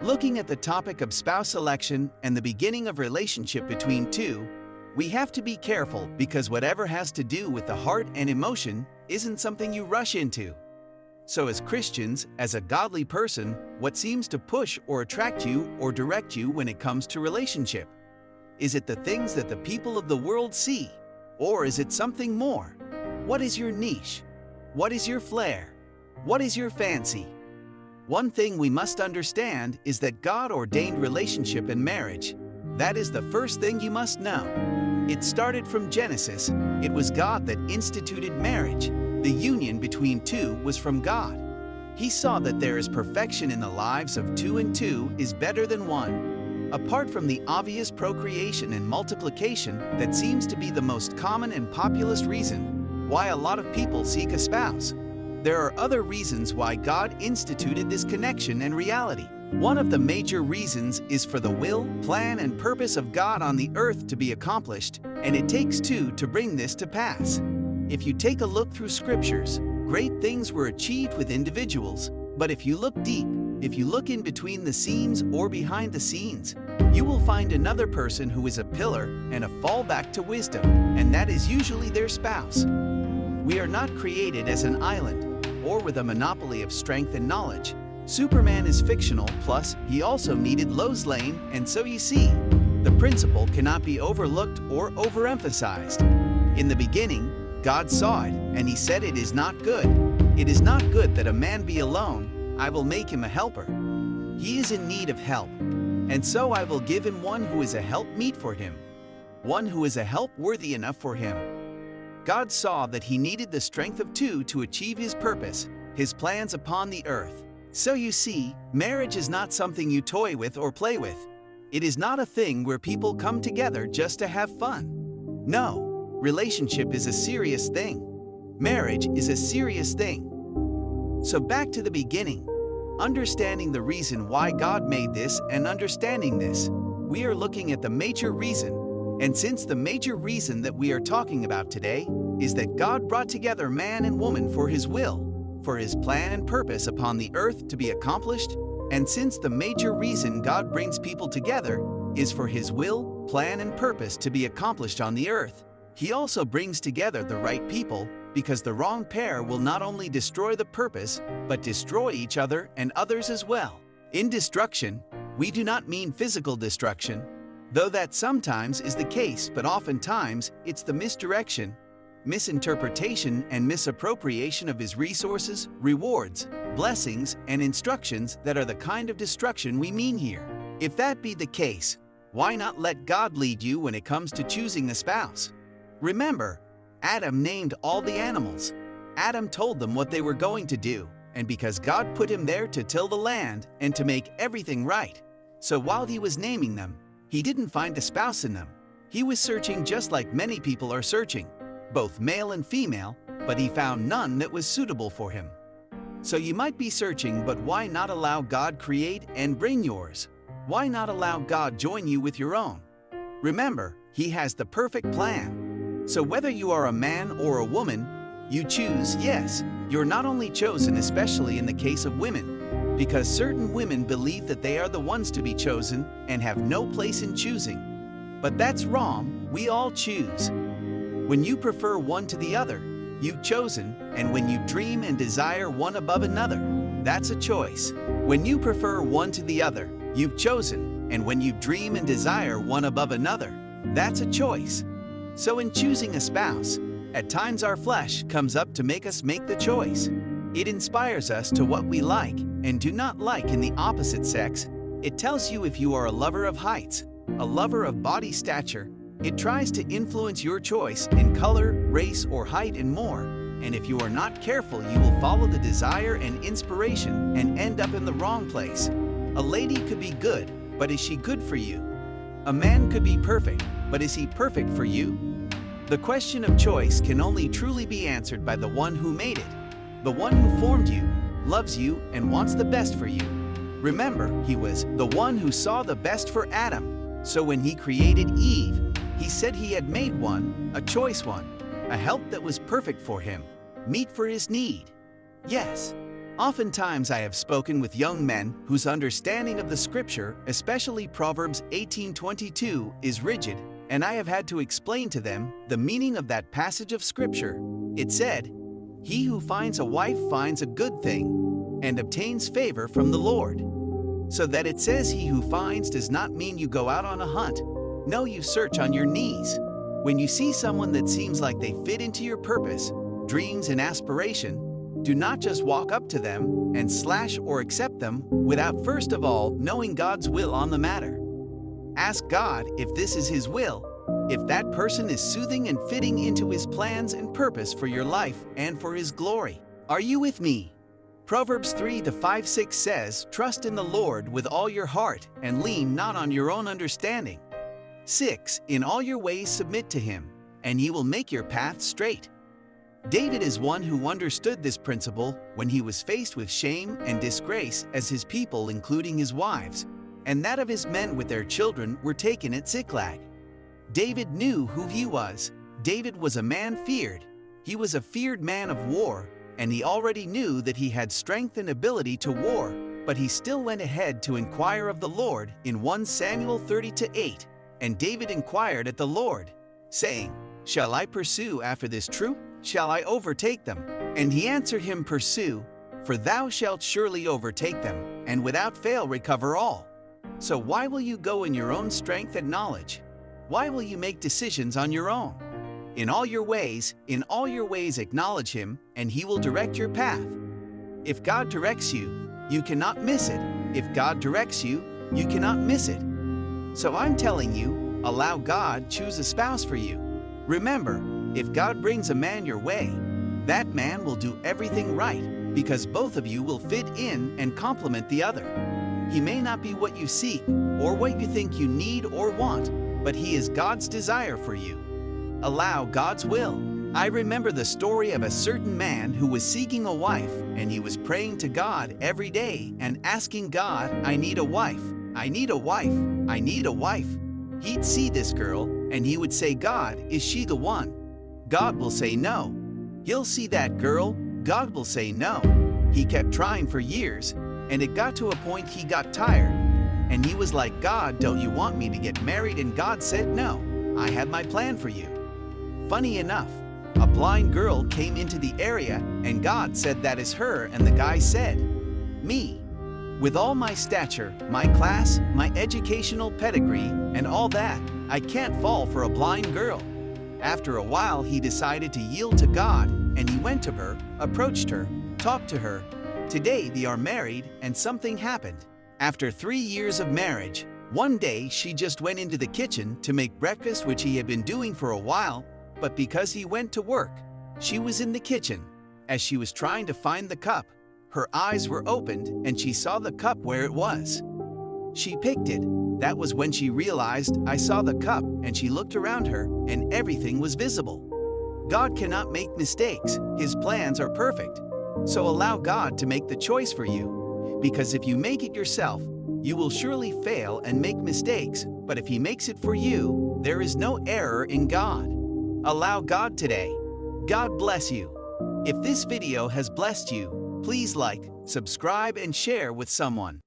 Looking at the topic of spouse selection and the beginning of relationship between two, we have to be careful because whatever has to do with the heart and emotion isn't something you rush into. So as Christians, as a godly person, what seems to push or attract you or direct you when it comes to relationship? Is it the things that the people of the world see? Or is it something more? What is your niche? What is your flair? What is your fancy? One thing we must understand is that God ordained relationship and marriage. That is the first thing you must know. It started from Genesis. It was God that instituted marriage. The union between two was from God. He saw that there is perfection in the lives of two and two is better than one. Apart from the obvious procreation and multiplication that seems to be the most common and populous reason why a lot of people seek a spouse, there are other reasons why God instituted this connection and reality. One of the major reasons is for the will, plan, and purpose of God on the earth to be accomplished, and it takes two to bring this to pass. If you take a look through scriptures, great things were achieved with individuals, but if you look deep, if you look in between the scenes or behind the scenes, you will find another person who is a pillar and a fallback to wisdom, and that is usually their spouse. We are not created as an island or with a monopoly of strength and knowledge. Superman is fictional, plus he also needed Lois Lane, and so you see, the principle cannot be overlooked or overemphasized. In the beginning, God saw it, and he said it is not good. It is not good that a man be alone. I will make him a helper. He is in need of help, and so I will give him one who is a help meet for him, one who is a help worthy enough for him. God saw that he needed the strength of two to achieve his purpose, his plans upon the earth. So you see, marriage is not something you toy with or play with. It is not a thing where people come together just to have fun. No, relationship is a serious thing. Marriage is a serious thing. So back to the beginning, understanding the reason why God made this and understanding this, we are looking at the major reason. And since the major reason that we are talking about today is that God brought together man and woman for his will, for his plan and purpose upon the earth to be accomplished, and since the major reason God brings people together is for his will, plan, and purpose to be accomplished on the earth, he also brings together the right people, because the wrong pair will not only destroy the purpose, but destroy each other and others as well. In destruction, we do not mean physical destruction, though that sometimes is the case, but oftentimes it's the misdirection, misinterpretation, and misappropriation of his resources, rewards, blessings, and instructions that are the kind of destruction we mean here. If that be the case, why not let God lead you when it comes to choosing a spouse? Remember, Adam named all the animals. Adam told them what they were going to do, and because God put him there to till the land and to make everything right. So while he was naming them, he didn't find a spouse in them. He was searching just like many people are searching, both male and female, but he found none that was suitable for him. So you might be searching, but why not allow God create and bring yours? Why not allow God join you with your own? Remember, he has the perfect plan. So whether you are a man or a woman, you choose, yes, you're not only chosen, especially in the case of women, because certain women believe that they are the ones to be chosen and have no place in choosing. But that's wrong. We all choose. When you prefer one to the other, you've chosen, and when you dream and desire one above another, that's a choice. When you prefer one to the other, you've chosen, and when you dream and desire one above another, that's a choice. So in choosing a spouse, at times our flesh comes up to make us make the choice. It inspires us to what we like and do not like in the opposite sex. It tells you if you are a lover of heights, a lover of body stature. It tries to influence your choice in color, race, or height and more. And if you are not careful, you will follow the desire and inspiration and end up in the wrong place. A lady could be good, but is she good for you? A man could be perfect, but is he perfect for you? The question of choice can only truly be answered by the one who made it, the one who formed you, loves you, and wants the best for you. Remember, he was the one who saw the best for Adam. So when he created Eve, he said he had made one, a choice one, a help that was perfect for him, meet for his need. Yes, Oftentimes I have spoken with young men whose understanding of the scripture, especially Proverbs 18:22, is rigid, and I have had to explain to them the meaning of that passage of scripture. It said, "He who finds a wife finds a good thing and obtains favor from the Lord." So that it says he who finds does not mean you go out on a hunt. No, you search on your knees. When you see someone that seems like they fit into your purpose, dreams, and aspiration, do not just walk up to them and slash or accept them without first of all knowing God's will on the matter. Ask God if this is His will, if that person is soothing and fitting into His plans and purpose for your life and for His glory. Are you with me? Proverbs 3:5-6 says, "Trust in the Lord with all your heart and lean not on your own understanding." 6. In all your ways submit to Him, and He will make your path straight. David is one who understood this principle when he was faced with shame and disgrace as his people, including his wives, and that of his men with their children, were taken at Ziklag. David knew who he was. David was a man feared. He was a feared man of war, and he already knew that he had strength and ability to war, but he still went ahead to inquire of the Lord in 1 Samuel 30:8. And David inquired at the Lord, saying, "Shall I pursue after this troop? Shall I overtake them?" And he answered him, "Pursue, for thou shalt surely overtake them, and without fail recover all." So why will you go in your own strength and knowledge? Why will you make decisions on your own? In all your ways acknowledge Him, and He will direct your path. If God directs you, you cannot miss it. If God directs you, you cannot miss it. So I'm telling you, allow God choose a spouse for you. Remember, if God brings a man your way, that man will do everything right, because both of you will fit in and complement the other. He may not be what you seek or what you think you need or want, but he is God's desire for you. Allow God's will. I remember the story of a certain man who was seeking a wife, and he was praying to God every day and asking God, "I need a wife, I need a wife, I need a wife." He'd see this girl, and he would say, "God, is she the one?" God will say no. He'll see that girl, God will say no. He kept trying for years, and it got to a point he got tired. And he was like, "God, don't you want me to get married?" And God said, "No, I have my plan for you." Funny enough, a blind girl came into the area, and God said, "That is her," and the guy said, "Me. With all my stature, my class, my educational pedigree, and all that, I can't fall for a blind girl." After a while, he decided to yield to God, and he went to her, approached her, talked to her. Today they are married, and something happened. After 3 years of marriage, one day she just went into the kitchen to make breakfast, which he had been doing for a while, but because he went to work, she was in the kitchen. As she was trying to find the cup, her eyes were opened, and she saw the cup where it was. She picked it. That was when she realized, "I saw the cup," and she looked around her, and everything was visible. God cannot make mistakes. His plans are perfect. So allow God to make the choice for you, because if you make it yourself, you will surely fail and make mistakes, but if He makes it for you, there is no error in God. Allow God today. God bless you. If this video has blessed you, please like, subscribe, and share with someone.